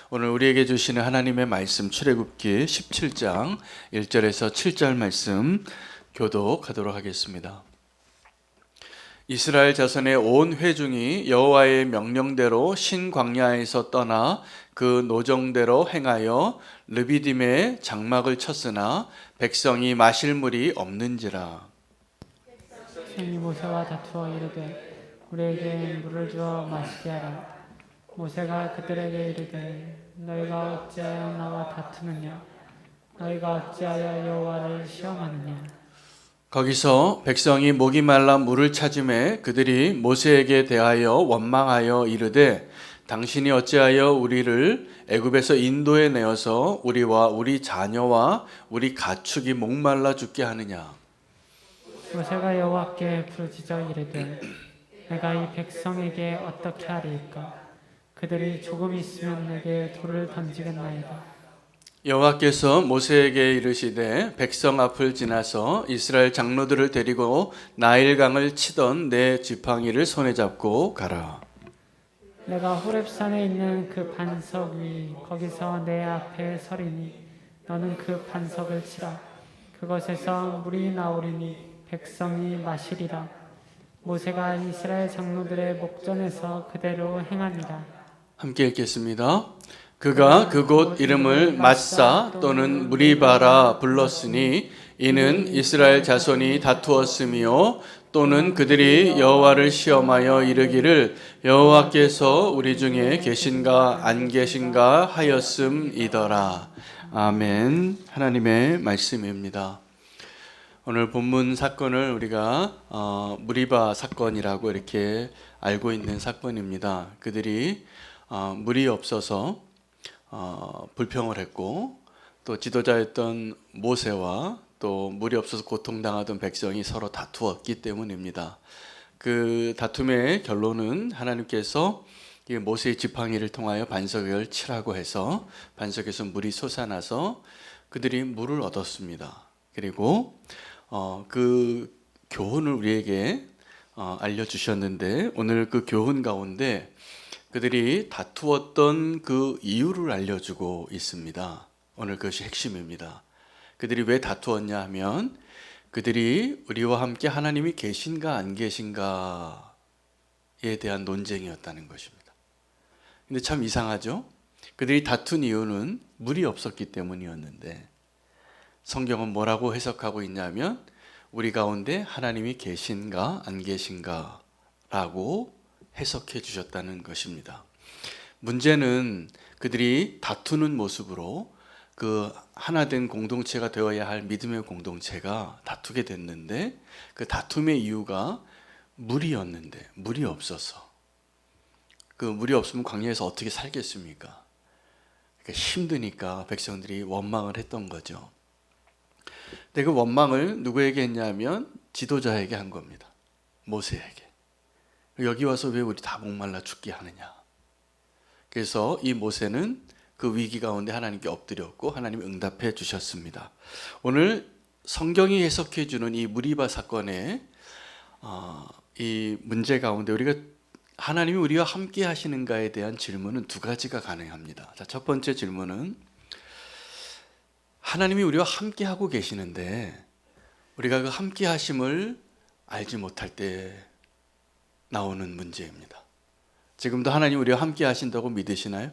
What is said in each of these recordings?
오늘 우리에게 주시는 하나님의 말씀 출애굽기 17장 1절에서 7절 말씀 교독하도록 하겠습니다. 이스라엘 자손의 온 회중이 여호와의 명령대로 신광야에서 떠나 그 노정대로 행하여 르비딤에 장막을 쳤으나 백성이 마실 물이 없는지라. 백성이 모세와 다투어 이르되 우리에게 물을 주어 마시게 하라. 모세가 그들에게 이르되 너희가 어찌하여 나와 다투느냐? 너희가 어찌하여 여호와를 시험하느냐? 거기서 백성이 목이 말라 물을 찾음에 그들이 모세에게 대하여 원망하여 이르되 당신이 어찌하여 우리를 애굽에서 인도해 내어서 우리와 우리 자녀와 우리 가축이 목말라 죽게 하느냐? 모세가 여호와께 부르짖어 이르되 내가 이 백성에게 어떻게 하리이까? 그들이 조금 있으면 내게 돌을 던지겠나이다. 여호와께서 모세에게 이르시되 백성 앞을 지나서 이스라엘 장로들을 데리고 나일강을 치던 내 지팡이를 손에 잡고 가라. 내가 호렙산에 있는 그 반석 위 거기서 내 앞에 서리니 너는 그 반석을 치라. 그것에서 물이 나오리니 백성이 마시리라. 모세가 이스라엘 장로들의 목전에서 그대로 행하니라. 함께 읽겠습니다. 그가 그곳 이름을 마사 또는 무리바라 불렀으니 이는 이스라엘 자손이 다투었으며 또는 그들이 여호와를 시험하여 이르기를 여호와께서 우리 중에 계신가 안 계신가 하였음이더라. 아멘. 하나님의 말씀입니다. 오늘 본문 사건을 우리가 무리바 사건이라고 이렇게 알고 있는 사건입니다. 그들이 물이 없어서 불평을 했고 또 지도자였던 모세와 또 물이 없어서 고통당하던 백성이 서로 다투었기 때문입니다. 그 다툼의 결론은 하나님께서 모세의 지팡이를 통하여 반석을 치라고 해서 반석에서 물이 솟아나서 그들이 물을 얻었습니다. 그리고 그 교훈을 우리에게 알려주셨는데 오늘 그 교훈 가운데 그들이 다투었던 그 이유를 알려주고 있습니다. 오늘 그것이 핵심입니다. 그들이 왜 다투었냐 하면 그들이 우리와 함께 하나님이 계신가 안 계신가에 대한 논쟁이었다는 것입니다. 근데 참 이상하죠? 그들이 다툰 이유는 물이 없었기 때문이었는데 성경은 뭐라고 해석하고 있냐면 우리 가운데 하나님이 계신가 안 계신가 라고 해석해 주셨다는 것입니다. 문제는 그들이 다투는 모습으로 그 하나된 공동체가 되어야 할 믿음의 공동체가 다투게 됐는데 그 다툼의 이유가 물이었는데 물이 없어서 그 물이 없으면 광야에서 어떻게 살겠습니까? 그러니까 힘드니까 백성들이 원망을 했던 거죠. 근데 그 원망을 누구에게 했냐면 지도자에게 한 겁니다. 모세에게. 여기 와서 왜 우리 다 목말라 죽게 하느냐. 그래서 이 모세는 그 위기 가운데 하나님께 엎드렸고 하나님이 응답해 주셨습니다. 오늘 성경이 해석해 주는 이 무리바 사건의 이 문제 가운데 우리가 하나님이 우리와 함께 하시는가에 대한 질문은 두 가지가 가능합니다. 자, 첫 번째 질문은 하나님이 우리와 함께 하고 계시는데 우리가 그 함께 하심을 알지 못할 때 나오는 문제입니다. 지금도 하나님 우리와 함께 하신다고 믿으시나요?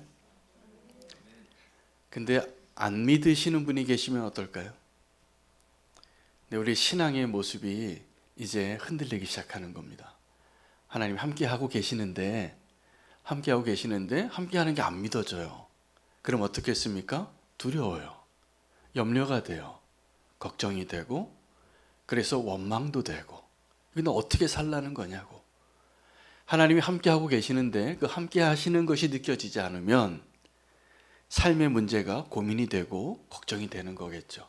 근데 안 믿으시는 분이 계시면 어떨까요? 근데 우리 신앙의 모습이 이제 흔들리기 시작하는 겁니다. 하나님 함께 하고 계시는데 함께 하는 게 안 믿어져요. 그럼 어떻게 했습니까? 두려워요. 염려가 돼요. 걱정이 되고 그래서 원망도 되고 근데 어떻게 살라는 거냐고. 하나님이 함께하고 계시는데 그 함께 하시는 것이 느껴지지 않으면 삶의 문제가 고민이 되고 걱정이 되는 거겠죠.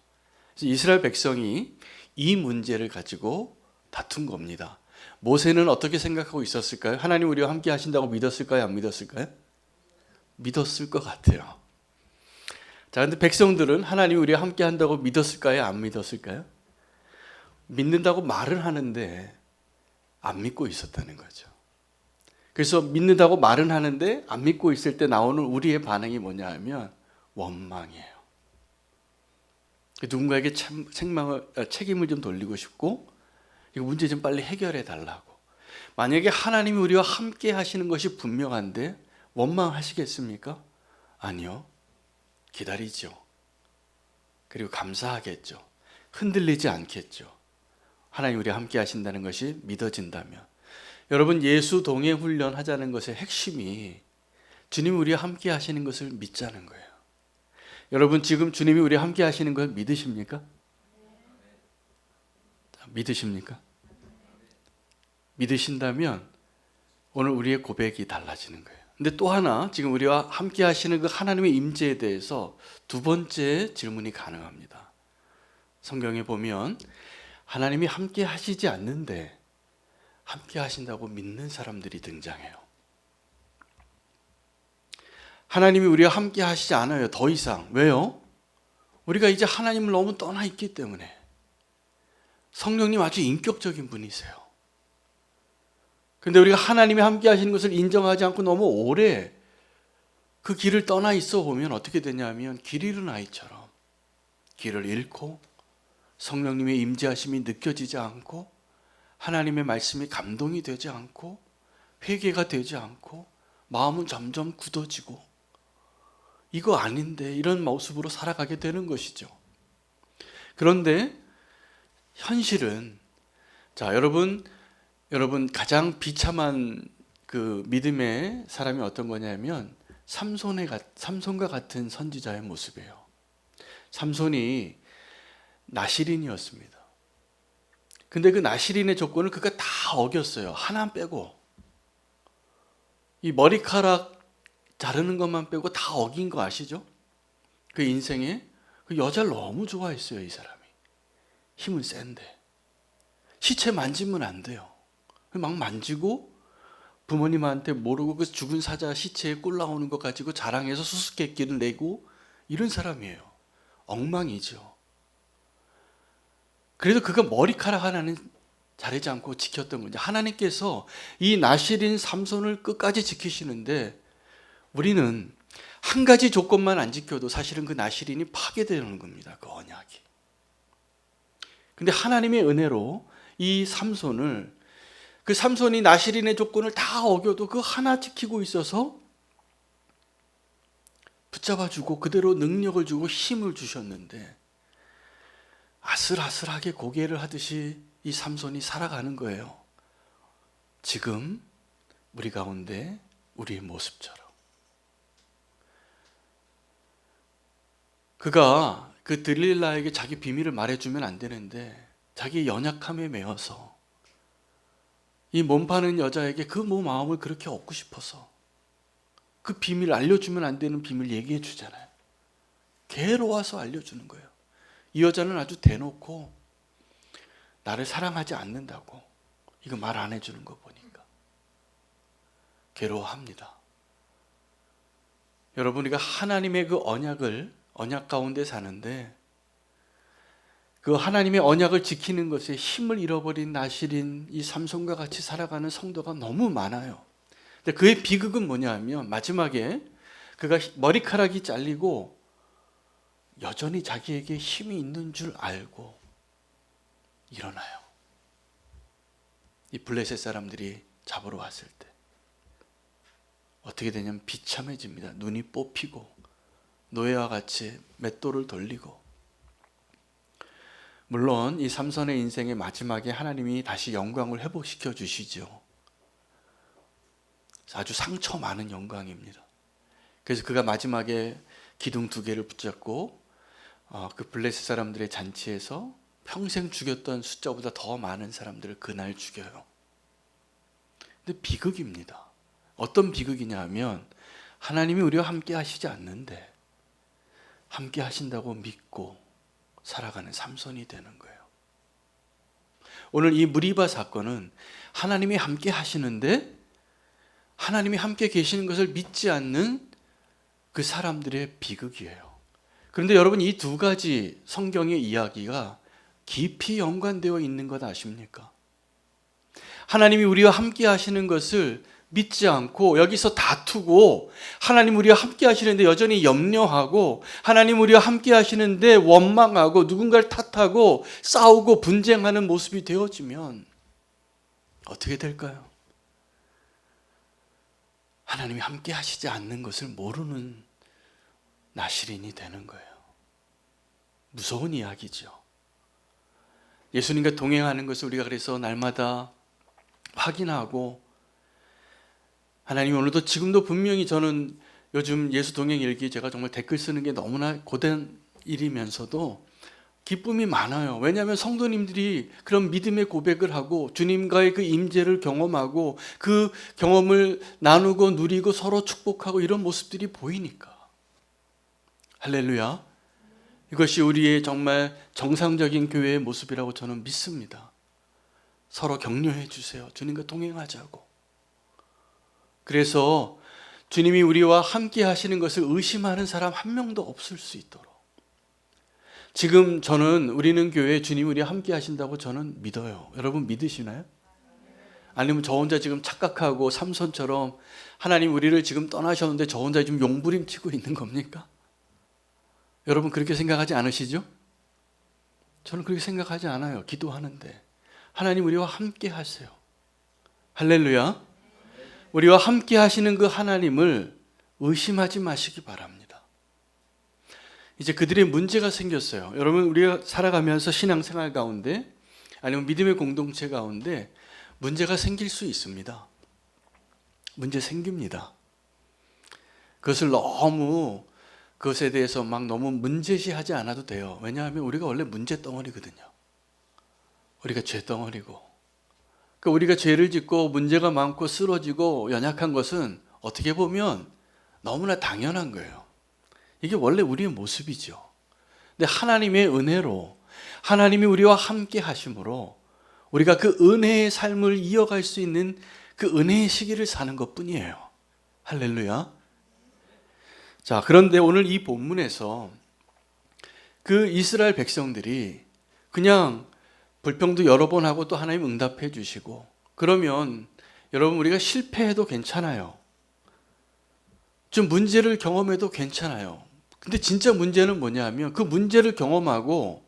그래서 이스라엘 백성이 이 문제를 가지고 다툰 겁니다. 모세는 어떻게 생각하고 있었을까요? 하나님 우리와 함께 하신다고 믿었을까요? 안 믿었을까요? 믿었을 것 같아요. 자, 근데 백성들은 하나님 우리와 함께 한다고 믿었을까요? 안 믿었을까요? 믿는다고 말을 하는데 안 믿고 있었다는 거죠. 그래서 믿는다고 말은 하는데 안 믿고 있을 때 나오는 우리의 반응이 뭐냐 하면 원망이에요. 누군가에게 책임을 좀 돌리고 싶고 이거 문제 좀 빨리 해결해 달라고. 만약에 하나님이 우리와 함께 하시는 것이 분명한데 원망하시겠습니까? 아니요. 기다리죠. 그리고 감사하겠죠. 흔들리지 않겠죠. 하나님 우리와 함께 하신다는 것이 믿어진다면. 여러분, 예수 동행 훈련 하자는 것의 핵심이 주님이 우리와 함께 하시는 것을 믿자는 거예요. 여러분, 지금 주님이 우리와 함께 하시는 걸 믿으십니까? 믿으십니까? 믿으신다면 오늘 우리의 고백이 달라지는 거예요. 근데 또 하나, 지금 우리와 함께 하시는 그 하나님의 임재에 대해서 두 번째 질문이 가능합니다. 성경에 보면 하나님이 함께 하시지 않는데 함께 하신다고 믿는 사람들이 등장해요. 하나님이 우리와 함께 하시지 않아요. 더 이상. 왜요? 우리가 이제 하나님을 너무 떠나 있기 때문에. 성령님 아주 인격적인 분이세요. 근데 우리가 하나님이 함께 하시는 것을 인정하지 않고 너무 오래 그 길을 떠나 있어 보면 어떻게 되냐면 길 잃은 아이처럼 길을 잃고 성령님의 임재하심이 느껴지지 않고 하나님의 말씀이 감동이 되지 않고 회개가 되지 않고 마음은 점점 굳어지고 이거 아닌데 이런 모습으로 살아가게 되는 것이죠. 그런데 현실은 자, 여러분 가장 비참한 그 믿음의 사람이 어떤 거냐면 삼손과 같은 선지자의 모습이에요. 삼손이 나실인이었습니다. 근데 그 나실인의 조건을 그가 다 어겼어요. 하나 빼고. 이 머리카락 자르는 것만 빼고 다 어긴 거 아시죠? 그 인생에 그 여자를 너무 좋아했어요, 이 사람이. 힘은 센데. 시체 만지면 안 돼요. 막 만지고 부모님한테 모르고 그 죽은 사자 시체에 꿀 나오는 거 가지고 자랑해서 수수께끼를 내고 이런 사람이에요. 엉망이죠. 그래도 그가 머리카락 하나는 자르지 않고 지켰던 거죠. 하나님께서 이 나실인 삼손을 끝까지 지키시는데 우리는 한 가지 조건만 안 지켜도 사실은 그 나실인이 파괴되는 겁니다. 그 언약이. 근데 하나님의 은혜로 이 삼손을 그 삼손이 나실인의 조건을 다 어겨도 그 하나 지키고 있어서 붙잡아주고 그대로 능력을 주고 힘을 주셨는데 아슬아슬하게 고개를 하듯이 이 삼손이 살아가는 거예요. 지금 우리 가운데 우리의 모습처럼. 그가 그 들릴라에게 자기 비밀을 말해주면 안 되는데 자기 연약함에 매여서 이 몸 파는 여자에게 그 마음을 그렇게 얻고 싶어서 그 비밀 알려주면 안 되는 비밀 얘기해 주잖아요. 괴로워서 알려주는 거예요. 이 여자는 아주 대놓고 나를 사랑하지 않는다고 이거 말 안 해주는 거 보니까 괴로워합니다. 여러분, 우리가 하나님의 그 언약 가운데 사는데 그 하나님의 언약을 지키는 것에 힘을 잃어버린 나실인 이 삼손과 같이 살아가는 성도가 너무 많아요. 근데 그의 비극은 뭐냐 하면 마지막에 그가 머리카락이 잘리고 여전히 자기에게 힘이 있는 줄 알고 일어나요. 이 블레셋 사람들이 잡으러 왔을 때 어떻게 되냐면 비참해집니다. 눈이 뽑히고 노예와 같이 맷돌을 돌리고. 물론 이 삼손의 인생의 마지막에 하나님이 다시 영광을 회복시켜 주시죠. 아주 상처 많은 영광입니다. 그래서 그가 마지막에 기둥 2개를 붙잡고 그 블레셋 사람들의 잔치에서 평생 죽였던 숫자보다 더 많은 사람들을 그날 죽여요. 근데 비극입니다. 어떤 비극이냐 하면 하나님이 우리와 함께 하시지 않는데 함께 하신다고 믿고 살아가는 삼손이 되는 거예요. 오늘 이 무리바 사건은 하나님이 함께 하시는데 하나님이 함께 계시는 것을 믿지 않는 그 사람들의 비극이에요. 그런데 여러분, 이 두 가지 성경의 이야기가 깊이 연관되어 있는 것 아십니까? 하나님이 우리와 함께 하시는 것을 믿지 않고 여기서 다투고 하나님 우리와 함께 하시는데 여전히 염려하고 하나님 우리와 함께 하시는데 원망하고 누군가를 탓하고 싸우고 분쟁하는 모습이 되어지면 어떻게 될까요? 하나님이 함께 하시지 않는 것을 모르는 나시린이 되는 거예요. 무서운 이야기죠. 예수님과 동행하는 것을 우리가 그래서 날마다 확인하고 하나님 오늘도 지금도 분명히 저는 요즘 예수 동행 일기 제가 정말 댓글 쓰는 게 너무나 고된 일이면서도 기쁨이 많아요. 왜냐하면 성도님들이 그런 믿음의 고백을 하고 주님과의 그 임재를 경험하고 그 경험을 나누고 누리고 서로 축복하고 이런 모습들이 보이니까. 할렐루야. 이것이 우리의 정말 정상적인 교회의 모습이라고 저는 믿습니다. 서로 격려해 주세요. 주님과 동행하자고. 그래서 주님이 우리와 함께 하시는 것을 의심하는 사람 한 명도 없을 수 있도록. 지금 저는 우리는 교회에 주님이 우리와 함께 하신다고 저는 믿어요. 여러분 믿으시나요? 아니면 저 혼자 지금 착각하고 삼손처럼 하나님 우리를 지금 떠나셨는데 저 혼자 지금 용부림치고 있는 겁니까? 여러분 그렇게 생각하지 않으시죠? 저는 그렇게 생각하지 않아요. 기도하는데 하나님 우리와 함께 하세요. 할렐루야. 우리와 함께 하시는 그 하나님을 의심하지 마시기 바랍니다. 이제 그들의 문제가 생겼어요. 여러분 우리가 살아가면서 신앙생활 가운데 아니면 믿음의 공동체 가운데 문제가 생길 수 있습니다. 문제 생깁니다. 그것을 너무 그것에 대해서 막 너무 문제시하지 않아도 돼요. 왜냐하면 우리가 원래 문제 덩어리거든요. 우리가 죄 덩어리고 그러니까 우리가 죄를 짓고 문제가 많고 쓰러지고 연약한 것은 어떻게 보면 너무나 당연한 거예요. 이게 원래 우리의 모습이죠. 근데 하나님의 은혜로 하나님이 우리와 함께 하심으로 우리가 그 은혜의 삶을 이어갈 수 있는 그 은혜의 시기를 사는 것뿐이에요. 할렐루야. 자, 그런데 오늘 이 본문에서 그 이스라엘 백성들이 그냥 불평도 여러 번 하고 또 하나님 응답해 주시고 그러면 여러분 우리가 실패해도 괜찮아요. 좀 문제를 경험해도 괜찮아요. 근데 진짜 문제는 뭐냐면 그 문제를 경험하고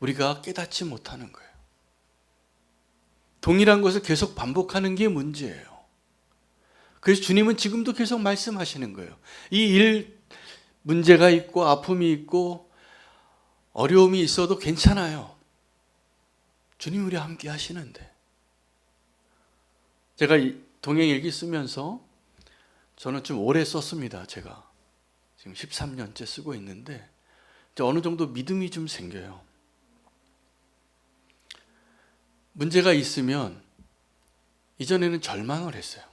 우리가 깨닫지 못하는 거예요. 동일한 것을 계속 반복하는 게 문제예요. 그래서 주님은 지금도 계속 말씀하시는 거예요. 이 일 문제가 있고 아픔이 있고 어려움이 있어도 괜찮아요. 주님 우리와 함께 하시는데. 제가 이 동행일기 쓰면서 저는 좀 오래 썼습니다. 제가 지금 13년째 쓰고 있는데 이제 어느 정도 믿음이 좀 생겨요. 문제가 있으면 이전에는 절망을 했어요.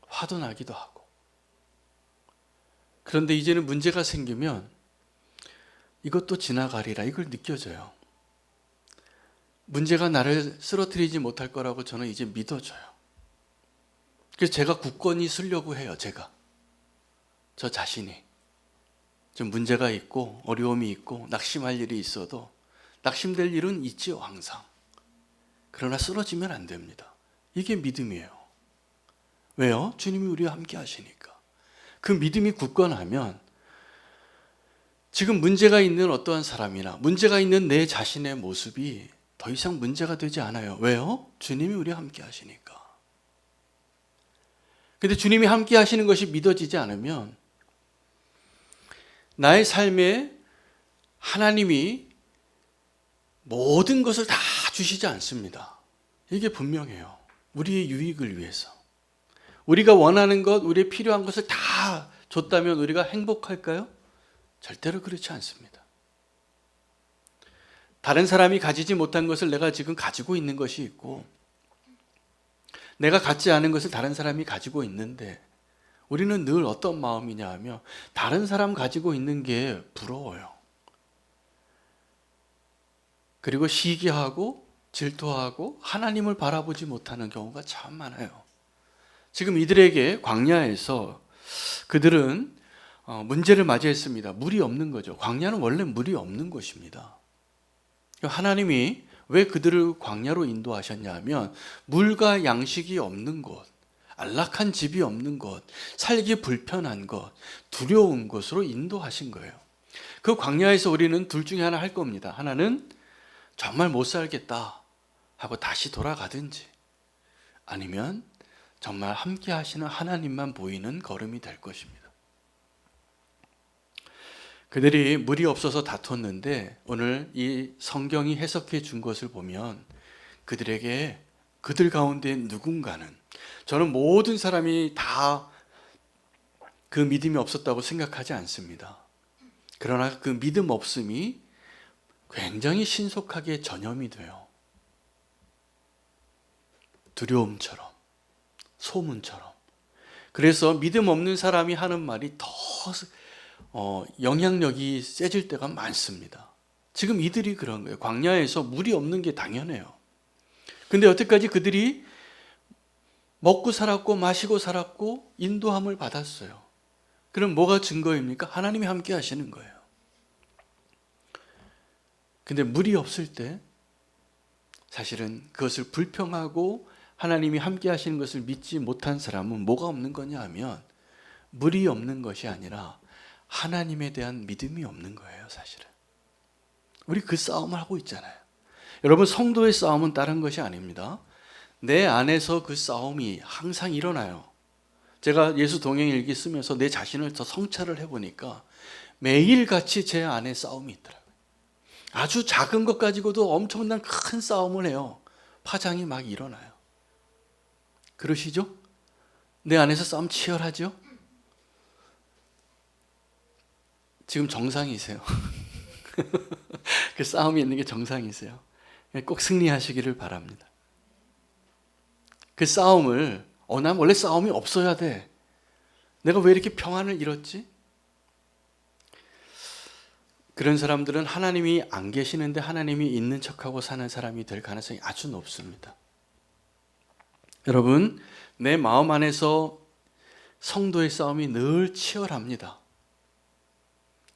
화도 나기도 하고. 그런데 이제는 문제가 생기면 이것도 지나가리라 이걸 느껴져요. 문제가 나를 쓰러뜨리지 못할 거라고 저는 이제 믿어져요. 그래서 제가 굳건히 쓰려고 해요. 저 자신이 좀 문제가 있고 어려움이 있고 낙심할 일이 있어도 낙심될 일은 있지요 항상. 그러나 쓰러지면 안 됩니다. 이게 믿음이에요. 왜요? 주님이 우리와 함께 하시니까. 그 믿음이 굳건하면 지금 문제가 있는 어떠한 사람이나 문제가 있는 내 자신의 모습이 더 이상 문제가 되지 않아요. 왜요? 주님이 우리와 함께 하시니까. 근데 주님이 함께 하시는 것이 믿어지지 않으면 나의 삶에 하나님이 모든 것을 다 주시지 않습니다. 이게 분명해요. 우리의 유익을 위해서. 우리가 원하는 것, 우리의 필요한 것을 다 줬다면 우리가 행복할까요? 절대로 그렇지 않습니다. 다른 사람이 가지지 못한 것을 내가 지금 가지고 있는 것이 있고 내가 갖지 않은 것을 다른 사람이 가지고 있는데 우리는 늘 어떤 마음이냐 하면 다른 사람 가지고 있는 게 부러워요. 그리고 시기하고 질투하고 하나님을 바라보지 못하는 경우가 참 많아요. 지금 이들에게 광야에서 그들은 문제를 맞이했습니다. 물이 없는 거죠. 광야는 원래 물이 없는 곳입니다. 하나님이 왜 그들을 광야로 인도하셨냐 하면 물과 양식이 없는 곳, 안락한 집이 없는 곳, 살기 불편한 곳, 두려운 곳으로 인도하신 거예요. 그 광야에서 우리는 둘 중에 하나 할 겁니다. 하나는 정말 못 살겠다 하고 다시 돌아가든지, 아니면 정말 함께 하시는 하나님만 보이는 걸음이 될 것입니다. 그들이 물이 없어서 다퉜는데 오늘 이 성경이 해석해 준 것을 보면 그들 가운데 누군가는, 저는 모든 사람이 다 그 믿음이 없었다고 생각하지 않습니다. 그러나 그 믿음 없음이 굉장히 신속하게 전염이 돼요. 두려움처럼, 소문처럼. 그래서 믿음 없는 사람이 하는 말이 더 영향력이 세질 때가 많습니다. 지금 이들이 그런 거예요. 광야에서 물이 없는 게 당연해요. 근데 여태까지 그들이 먹고 살았고 마시고 살았고 인도함을 받았어요. 그럼 뭐가 증거입니까? 하나님이 함께 하시는 거예요. 근데 물이 없을 때 사실은 그것을 불평하고 하나님이 함께 하시는 것을 믿지 못한 사람은 뭐가 없는 거냐 하면, 물이 없는 것이 아니라 하나님에 대한 믿음이 없는 거예요. 사실은 우리 그 싸움을 하고 있잖아요. 여러분, 성도의 싸움은 다른 것이 아닙니다. 내 안에서 그 싸움이 항상 일어나요. 제가 예수 동행일기 쓰면서 내 자신을 더 성찰을 해보니까 매일같이 제 안에 싸움이 있더라고요. 아주 작은 것 가지고도 엄청난 큰 싸움을 해요. 파장이 막 일어나요. 그러시죠? 내 안에서 싸움 치열하죠? 지금 정상이세요. 그 싸움이 있는 게 정상이세요. 꼭 승리하시기를 바랍니다. 그 싸움을, 난 원래 싸움이 없어야 돼. 내가 왜 이렇게 평안을 잃었지? 그런 사람들은 하나님이 안 계시는데 하나님이 있는 척하고 사는 사람이 될 가능성이 아주 높습니다. 여러분, 내 마음 안에서 성도의 싸움이 늘 치열합니다.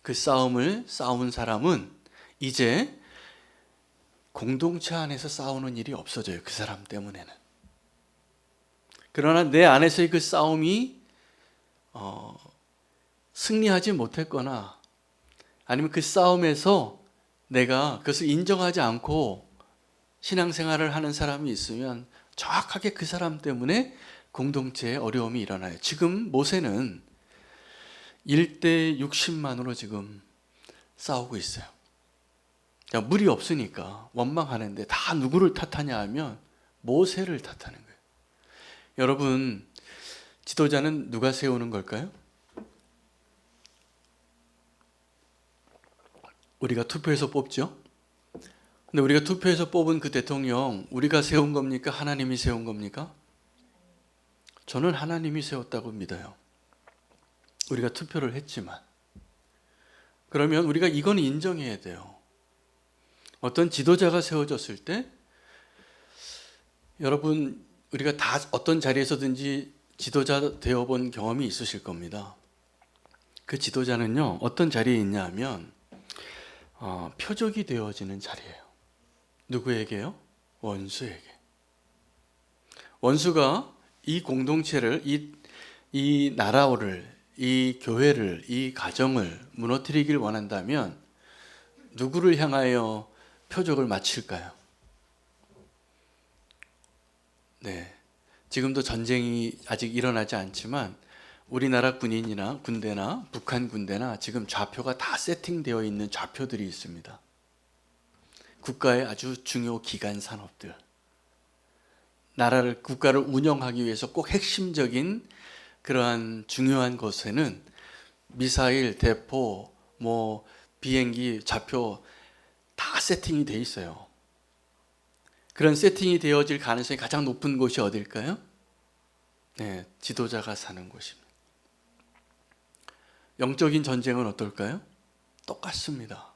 그 싸움을 싸운 사람은 이제 공동체 안에서 싸우는 일이 없어져요. 그 사람 때문에는. 그러나 내 안에서의 그 싸움이 승리하지 못했거나, 아니면 그 싸움에서 내가 그것을 인정하지 않고 신앙생활을 하는 사람이 있으면 정확하게 그 사람 때문에 공동체에 어려움이 일어나요. 지금 모세는 1대 60만으로 지금 싸우고 있어요. 물이 없으니까 원망하는데 다 누구를 탓하냐 하면 모세를 탓하는 거예요. 여러분, 지도자는 누가 세우는 걸까요? 우리가 투표해서 뽑죠. 근데 우리가 투표해서 뽑은 그 대통령, 우리가 세운 겁니까? 하나님이 세운 겁니까? 저는 하나님이 세웠다고 믿어요. 우리가 투표를 했지만. 그러면 우리가 이건 인정해야 돼요. 어떤 지도자가 세워졌을 때, 여러분, 우리가 다 어떤 자리에서든지 지도자 되어본 경험이 있으실 겁니다. 그 지도자는요, 어떤 자리에 있냐 하면 표적이 되어지는 자리예요. 누구에게요? 원수에게. 원수가 이 공동체를, 이 나라를, 이 교회를, 이 가정을 무너뜨리길 원한다면 누구를 향하여 표적을 마칠까요? 네, 지금도 전쟁이 아직 일어나지 않지만 우리나라 군인이나 군대나 북한 군대나 지금 좌표가 다 세팅되어 있는 좌표들이 있습니다. 국가의 아주 중요 기간 산업들, 국가를 운영하기 위해서 꼭 핵심적인 그러한 중요한 곳에는 미사일, 대포, 비행기, 좌표 다 세팅이 돼 있어요. 그런 세팅이 되어질 가능성이 가장 높은 곳이 어딜까요? 네, 지도자가 사는 곳입니다. 영적인 전쟁은 어떨까요? 똑같습니다.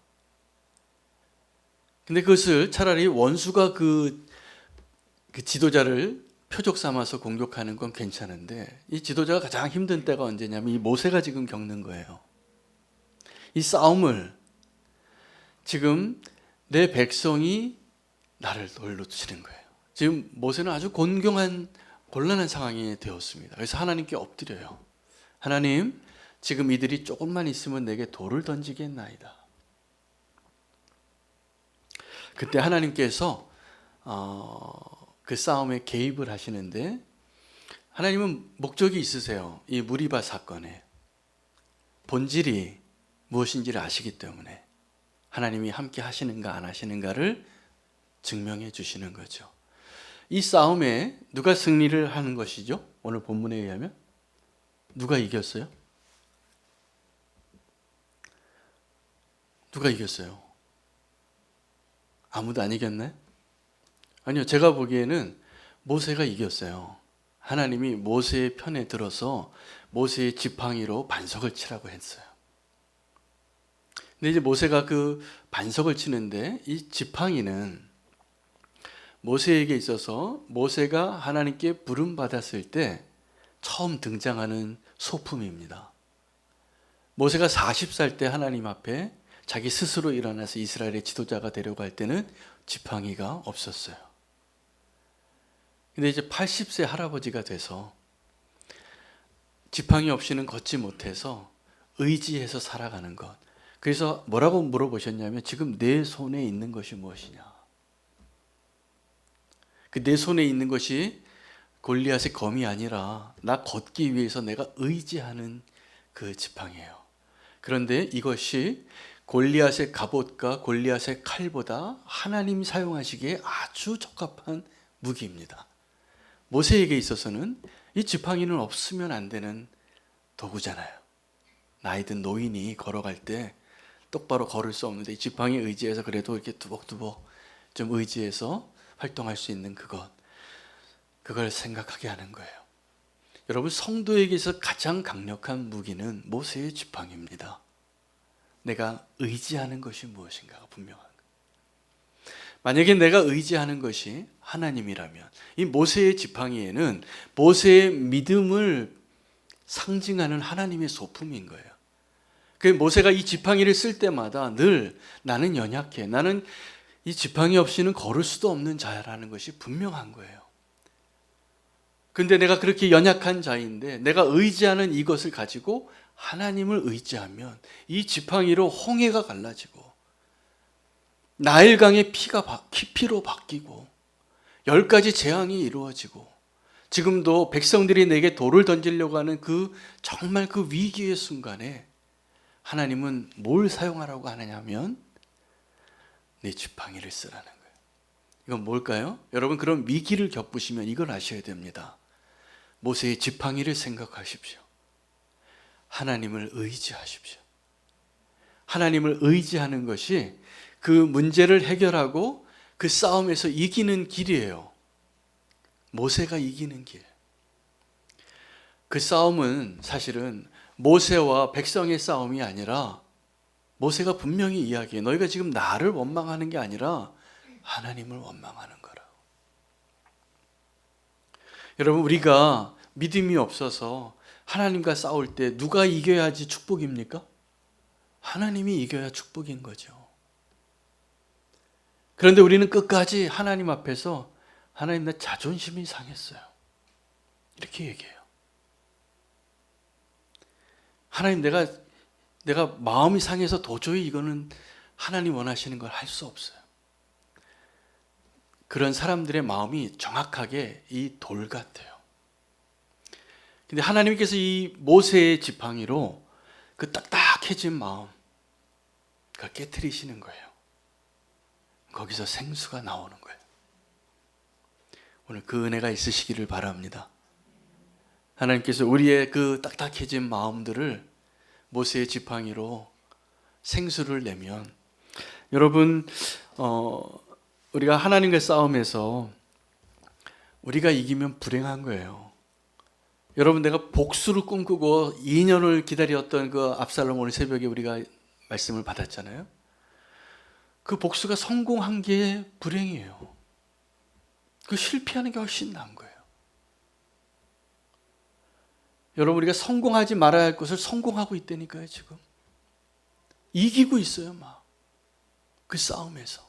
근데 그것을 차라리 원수가 그 지도자를 표적 삼아서 공격하는 건 괜찮은데, 이 지도자가 가장 힘든 때가 언제냐면 이 모세가 지금 겪는 거예요. 이 싸움을 지금 내 백성이 나를 놀로 치는 거예요. 지금 모세는 아주 곤경한 곤란한 상황이 되었습니다. 그래서 하나님께 엎드려요. 하나님, 지금 이들이 조금만 있으면 내게 돌을 던지겠나이다. 그때 하나님께서 그 싸움에 개입을 하시는데, 하나님은 목적이 있으세요. 이 무리바 사건에 본질이 무엇인지를 아시기 때문에 하나님이 함께 하시는가 안 하시는가를 증명해 주시는 거죠. 이 싸움에 누가 승리를 하는 것이죠? 오늘 본문에 의하면 누가 이겼어요? 누가 이겼어요? 아무도 안 이겼나요? 아니요, 제가 보기에는 모세가 이겼어요. 하나님이 모세의 편에 들어서 모세의 지팡이로 반석을 치라고 했어요. 근데 이제 모세가 그 반석을 치는데, 이 지팡이는 모세에게 있어서 모세가 하나님께 부름받았을 때 처음 등장하는 소품입니다. 모세가 40살 때 하나님 앞에 자기 스스로 일어나서 이스라엘의 지도자가 되려고 할 때는 지팡이가 없었어요. 근데 이제 80세 할아버지가 돼서 지팡이 없이는 걷지 못해서 의지해서 살아가는 것. 그래서 뭐라고 물어보셨냐면, 지금 내 손에 있는 것이 무엇이냐? 그 내 손에 있는 것이 골리앗의 검이 아니라 나 걷기 위해서 내가 의지하는 그 지팡이에요. 그런데 이것이 골리앗의 갑옷과 골리앗의 칼보다 하나님이 사용하시기에 아주 적합한 무기입니다. 모세에게 있어서는 이 지팡이는 없으면 안 되는 도구잖아요. 나이든 노인이 걸어갈 때 똑바로 걸을 수 없는데 이 지팡이 의지해서 그래도 이렇게 두벅두벅 좀 의지해서 활동할 수 있는 그걸 생각하게 하는 거예요. 여러분, 성도에게서 가장 강력한 무기는 모세의 지팡이입니다. 내가 의지하는 것이 무엇인가가 분명한 거예요. 만약에 내가 의지하는 것이 하나님이라면 이 모세의 지팡이에는 모세의 믿음을 상징하는 하나님의 소품인 거예요. 그 모세가 이 지팡이를 쓸 때마다 늘 나는 연약해, 나는 이 지팡이 없이는 걸을 수도 없는 자라는 것이 분명한 거예요. 근데 내가 그렇게 연약한 자인데 내가 의지하는 이것을 가지고 하나님을 의지하면 이 지팡이로 홍해가 갈라지고 나일강의 피로 바뀌고 10가지 재앙이 이루어지고, 지금도 백성들이 내게 돌을 던지려고 하는 정말 그 위기의 순간에 하나님은 뭘 사용하라고 하느냐면 내 지팡이를 쓰라는 거예요. 이건 뭘까요? 여러분, 그런 위기를 겪으시면 이걸 아셔야 됩니다. 모세의 지팡이를 생각하십시오. 하나님을 의지하십시오. 하나님을 의지하는 것이 그 문제를 해결하고 그 싸움에서 이기는 길이에요. 모세가 이기는 길. 그 싸움은 사실은 모세와 백성의 싸움이 아니라, 모세가 분명히 이야기해. 너희가 지금 나를 원망하는 게 아니라 하나님을 원망하는 거라고. 여러분, 우리가 믿음이 없어서 하나님과 싸울 때 누가 이겨야지 축복입니까? 하나님이 이겨야 축복인 거죠. 그런데 우리는 끝까지 하나님 앞에서 하나님, 내 자존심이 상했어요, 이렇게 얘기해요. 하나님, 내가 마음이 상해서 도저히 이거는 하나님 원하시는 걸 할 수 없어요. 그런 사람들의 마음이 정확하게 이 돌 같아요. 근데 하나님께서 이 모세의 지팡이로 그 딱딱해진 마음, 그걸 깨트리시는 거예요. 거기서 생수가 나오는 거예요. 오늘 그 은혜가 있으시기를 바랍니다. 하나님께서 우리의 그 딱딱해진 마음들을 모세의 지팡이로 생수를 내면, 여러분, 우리가 하나님과 싸움에서 우리가 이기면 불행한 거예요. 여러분, 내가 복수를 꿈꾸고 2년을 기다렸던 그 압살롬, 오늘 새벽에 우리가 말씀을 받았잖아요. 그 복수가 성공한 게 불행이에요. 그 실패하는 게 훨씬 나은 거예요. 여러분, 우리가 성공하지 말아야 할 것을 성공하고 있다니까요. 지금 이기고 있어요. 막 그 싸움에서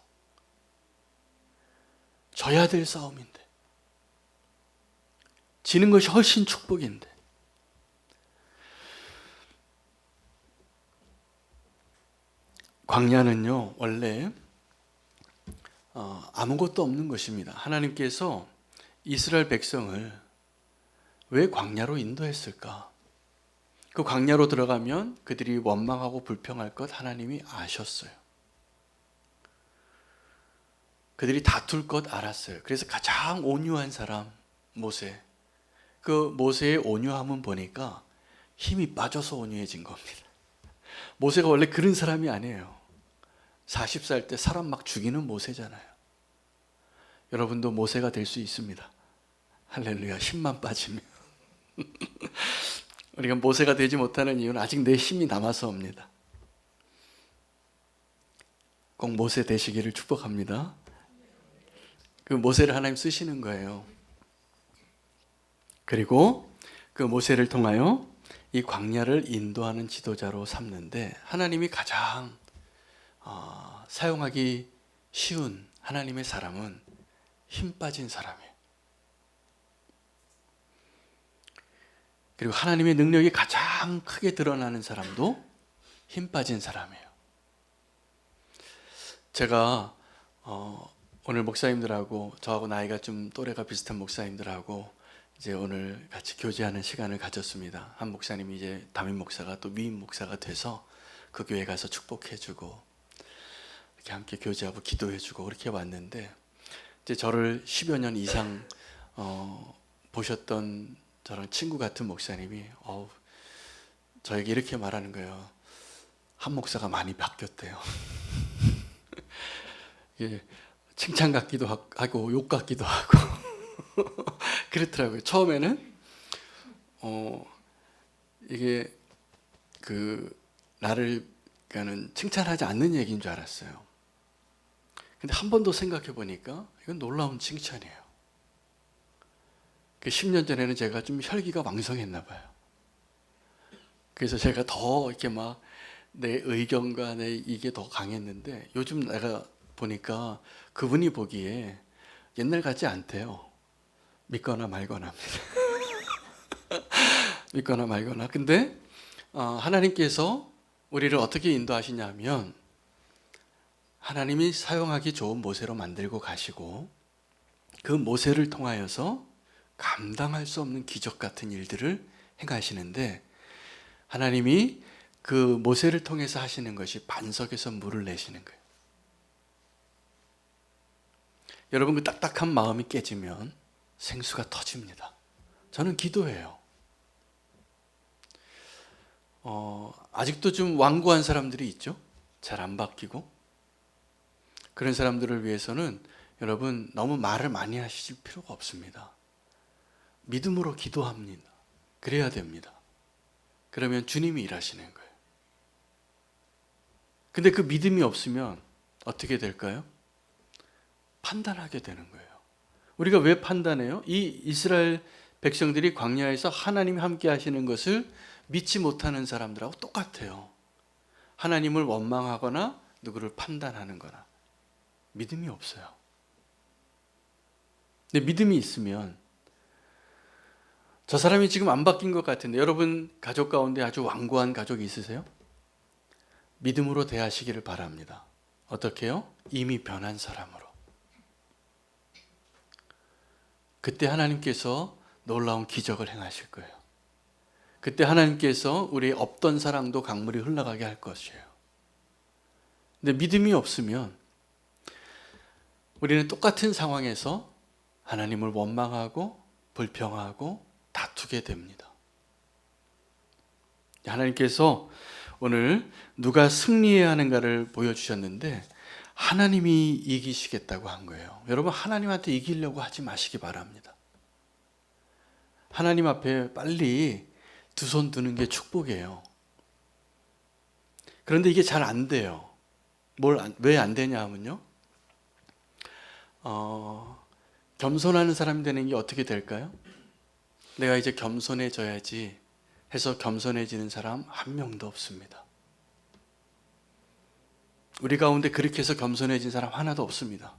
져야 될 싸움인데. 지는 것이 훨씬 축복인데. 광야는요, 원래 아무것도 없는 것입니다. 하나님께서 이스라엘 백성을 왜 광야로 인도했을까? 그 광야로 들어가면 그들이 원망하고 불평할 것 하나님이 아셨어요. 그들이 다툴 것 알았어요. 그래서 가장 온유한 사람 모세. 그 모세의 온유함은 보니까 힘이 빠져서 온유해진 겁니다. 모세가 원래 그런 사람이 아니에요. 40살 때 사람 막 죽이는 모세잖아요. 여러분도 모세가 될 수 있습니다. 할렐루야. 힘만 빠지면. 우리가 모세가 되지 못하는 이유는 아직 내 힘이 남아서입니다. 꼭 모세 되시기를 축복합니다. 그 모세를 하나님 쓰시는 거예요. 그리고 그 모세를 통하여 이 광야를 인도하는 지도자로 삼는데 하나님이 가장 사용하기 쉬운 하나님의 사람은 힘 빠진 사람이에요. 그리고 하나님의 능력이 가장 크게 드러나는 사람도 힘 빠진 사람이에요. 제가 오늘 목사님들하고 저하고 나이가 좀 또래가 비슷한 목사님들하고 이제 오늘 같이 교제하는 시간을 가졌습니다. 한 목사님이 이제 담임 목사가 또 위임 목사가 돼서 그 교회 가서 축복해주고 이렇게 함께 교제하고 기도해주고 그렇게 왔는데 이제 저를 10여 년 이상 보셨던 저랑 친구 같은 목사님이 저에게 이렇게 말하는 거예요. 한 목사가 많이 바뀌었대요. 예, 칭찬 같기도 하고 욕 같기도 하고 그렇더라고요. 처음에는 이게 나를 칭찬하지 않는 얘기인 줄 알았어요. 근데 한 번 더 생각해 보니까 이건 놀라운 칭찬이에요. 10년 전에는 제가 좀 혈기가 왕성했나 봐요. 그래서 제가 더 이렇게 막 내 의견과 내 이게 더 강했는데 요즘 내가 보니까 그분이 보기에 옛날 같지 않대요. 믿거나 말거나 합니다. 믿거나 말거나. 근데 하나님께서 우리를 어떻게 인도하시냐면 하나님이 사용하기 좋은 모세로 만들고 가시고 그 모세를 통하여서 감당할 수 없는 기적 같은 일들을 행하시는데 하나님이 그 모세를 통해서 하시는 것이 반석에서 물을 내시는 거예요. 여러분 그 딱딱한 마음이 깨지면 생수가 터집니다. 저는 기도해요. 아직도 좀 완고한 사람들이 있죠. 잘 안 바뀌고 그런 사람들을 위해서는 여러분 너무 말을 많이 하실 필요가 없습니다. 믿음으로 기도합니다. 그래야 됩니다. 그러면 주님이 일하시는 거예요. 근데 그 믿음이 없으면 어떻게 될까요? 판단하게 되는 거예요. 우리가 왜 판단해요? 이 이스라엘 백성들이 광야에서 하나님이 함께 하시는 것을 믿지 못하는 사람들하고 똑같아요. 하나님을 원망하거나 누구를 판단하는 거나 믿음이 없어요. 근데 믿음이 있으면 저 사람이 지금 안 바뀐 것 같은데 여러분 가족 가운데 아주 완고한 가족이 있으세요? 믿음으로 대하시기를 바랍니다. 어떻게 해요? 이미 변한 사람으로. 그때 하나님께서 놀라운 기적을 행하실 거예요. 그때 하나님께서 우리 없던 사랑도 강물이 흘러가게 할 것이에요. 근데 믿음이 없으면 우리는 똑같은 상황에서 하나님을 원망하고 불평하고 다투게 됩니다. 하나님께서 오늘 누가 승리해야 하는가를 보여주셨는데 하나님이 이기시겠다고 한 거예요. 여러분 하나님한테 이기려고 하지 마시기 바랍니다. 하나님 앞에 빨리 두 손 드는 게 축복이에요. 그런데 이게 잘 안 돼요. 왜 안 되냐 하면요. 겸손하는 사람이 되는 게 어떻게 될까요? 내가 이제 겸손해져야지 해서 겸손해지는 사람 한 명도 없습니다. 우리 가운데 그렇게 해서 겸손해진 사람 하나도 없습니다.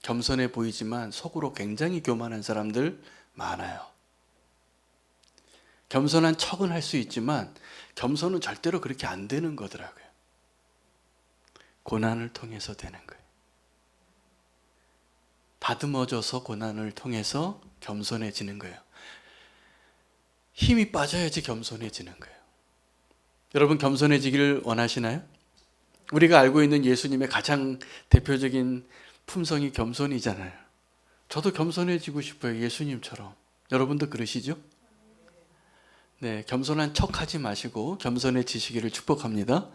겸손해 보이지만 속으로 굉장히 교만한 사람들 많아요. 겸손한 척은 할 수 있지만 겸손은 절대로 그렇게 안 되는 거더라고요. 고난을 통해서 되는 거예요. 다듬어져서 고난을 통해서 겸손해지는 거예요. 힘이 빠져야지 겸손해지는 거예요. 여러분 겸손해지기를 원하시나요? 우리가 알고 있는 예수님의 가장 대표적인 품성이 겸손이잖아요. 저도 겸손해지고 싶어요. 예수님처럼. 여러분도 그러시죠? 네, 겸손한 척하지 마시고 겸손해지시기를 축복합니다.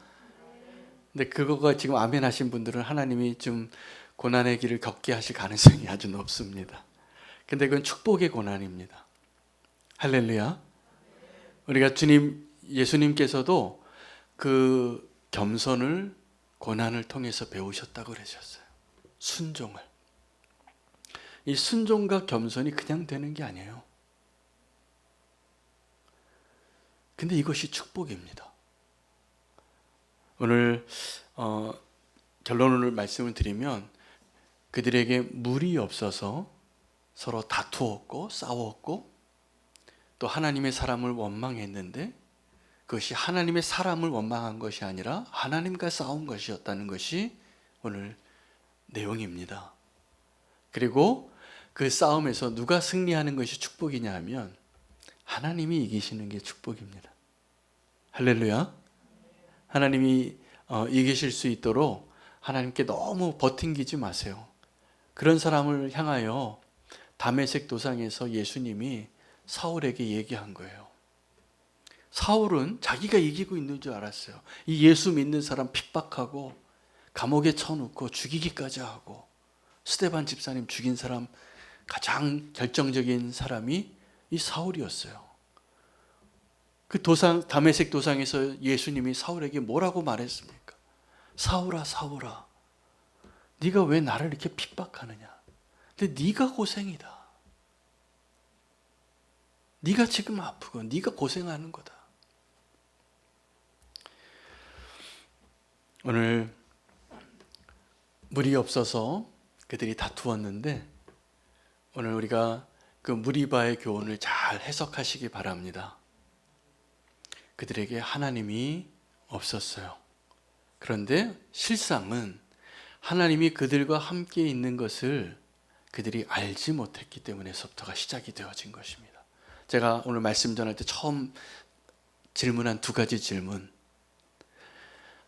근데 그거가 지금 아멘 하신 분들은 하나님이 좀 고난의 길을 겪게 하실 가능성이 아주 높습니다. 근데 그건 축복의 고난입니다. 할렐루야. 우리가 예수님께서도 그 겸손을 고난을 통해서 배우셨다고 그러셨어요. 순종을. 이 순종과 겸손이 그냥 되는 게 아니에요. 근데 이것이 축복입니다. 오늘 결론을 말씀을 드리면 그들에게 물이 없어서 서로 다투었고 싸웠고 또 하나님의 사람을 원망했는데 그것이 하나님의 사람을 원망한 것이 아니라 하나님과 싸운 것이었다는 것이 오늘 내용입니다. 그리고 그 싸움에서 누가 승리하는 것이 축복이냐 하면 하나님이 이기시는 게 축복입니다. 할렐루야. 하나님이 이기실 수 있도록 하나님께 너무 버팅기지 마세요. 그런 사람을 향하여 다메섹 도상에서 예수님이 사울에게 얘기한 거예요. 사울은 자기가 이기고 있는 줄 알았어요. 이 예수 믿는 사람 핍박하고 감옥에 쳐놓고 죽이기까지 하고 스데반 집사님 죽인 사람 가장 결정적인 사람이 이 사울이었어요. 그 다메섹 도상에서 예수님이 사울에게 뭐라고 말했습니까? 사울아 사울아 네가 왜 나를 이렇게 핍박하느냐? 근데 네가 고생이다. 네가 지금 아프고 네가 고생하는 거다. 오늘 물이 없어서 그들이 다투었는데 오늘 우리가 그 무리바의 교훈을 잘 해석하시기 바랍니다. 그들에게 하나님이 없었어요. 그런데 실상은 하나님이 그들과 함께 있는 것을 그들이 알지 못했기 때문에서부터가 시작이 되어진 것입니다. 제가 오늘 말씀 전할 때 처음 질문한 두 가지 질문.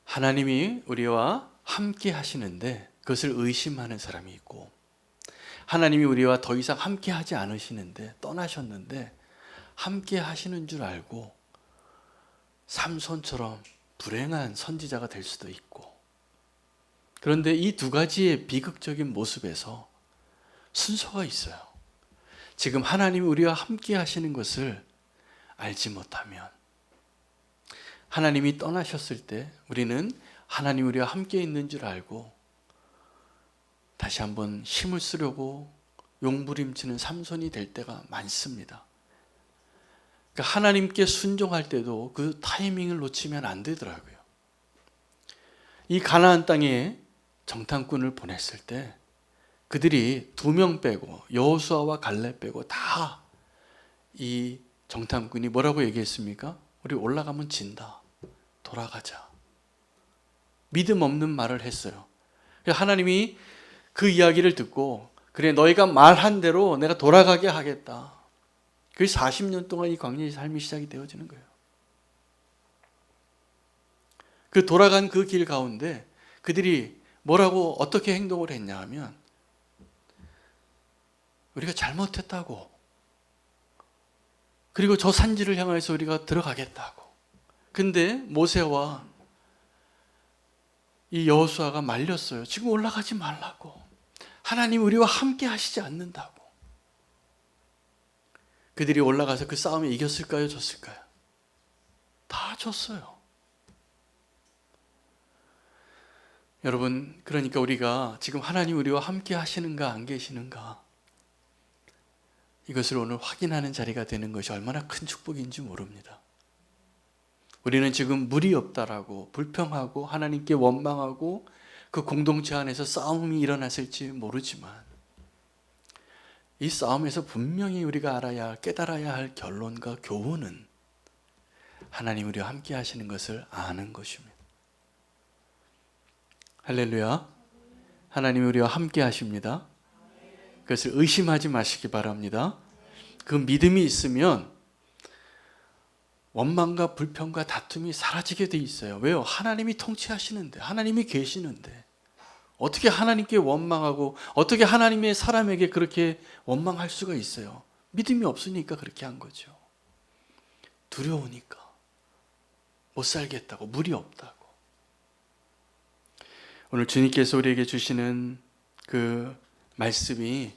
하나님이 우리와 함께 하시는데 그것을 의심하는 사람이 있고 하나님이 우리와 더 이상 함께 하지 않으시는데 떠나셨는데 함께 하시는 줄 알고 삼손처럼 불행한 선지자가 될 수도 있고 그런데 이 두 가지의 비극적인 모습에서 순서가 있어요. 지금 하나님이 우리와 함께 하시는 것을 알지 못하면 하나님이 떠나셨을 때 우리는 하나님 우리와 함께 있는 줄 알고 다시 한번 힘을 쓰려고 용부림치는 삼손이 될 때가 많습니다. 그러니까 하나님께 순종할 때도 그 타이밍을 놓치면 안 되더라고요. 이 가나안 땅에 정탐꾼을 보냈을 때 그들이 2명 빼고 여호수아와 갈렙 빼고 다 이 정탐꾼이 뭐라고 얘기했습니까? 우리 올라가면 진다. 돌아가자. 믿음 없는 말을 했어요. 하나님이 그 이야기를 듣고 그래 너희가 말한 대로 내가 돌아가게 하겠다. 그 40년 동안 이 광야의 삶이 시작이 되어지는 거예요. 그 돌아간 그 길 가운데 그들이 뭐라고 어떻게 행동을 했냐 하면 우리가 잘못했다고 그리고 저 산지를 향해서 우리가 들어가겠다고 근데 모세와 이 여호수아가 말렸어요. 지금 올라가지 말라고 하나님 우리와 함께 하시지 않는다고 그들이 올라가서 그 싸움에 이겼을까요? 졌을까요? 다 졌어요. 여러분 그러니까 우리가 지금 하나님 우리와 함께 하시는가 안 계시는가 이것을 오늘 확인하는 자리가 되는 것이 얼마나 큰 축복인지 모릅니다. 우리는 지금 물이 없다라고 불평하고 하나님께 원망하고 그 공동체 안에서 싸움이 일어났을지 모르지만 이 싸움에서 분명히 우리가 알아야 깨달아야 할 결론과 교훈은 하나님 우리와 함께 하시는 것을 아는 것입니다. 할렐루야. 하나님 우리와 함께 하십니다. 그것을 의심하지 마시기 바랍니다. 그 믿음이 있으면 원망과 불평과 다툼이 사라지게 돼 있어요. 왜요? 하나님이 통치하시는데, 하나님이 계시는데 어떻게 하나님께 원망하고 어떻게 하나님의 사람에게 그렇게 원망할 수가 있어요? 믿음이 없으니까 그렇게 한 거죠. 두려우니까, 못 살겠다고, 물이 없다고. 오늘 주님께서 우리에게 주시는 그 말씀이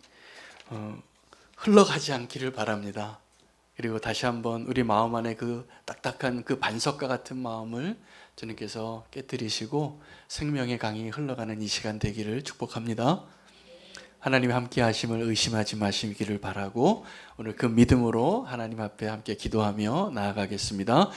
흘러가지 않기를 바랍니다. 그리고 다시 한번 우리 마음 안에 그 딱딱한 그 반석과 같은 마음을 주님께서 깨뜨리시고 생명의 강이 흘러가는 이 시간 되기를 축복합니다. 하나님 함께 하심을 의심하지 마시기를 바라고 오늘 그 믿음으로 하나님 앞에 함께 기도하며 나아가겠습니다.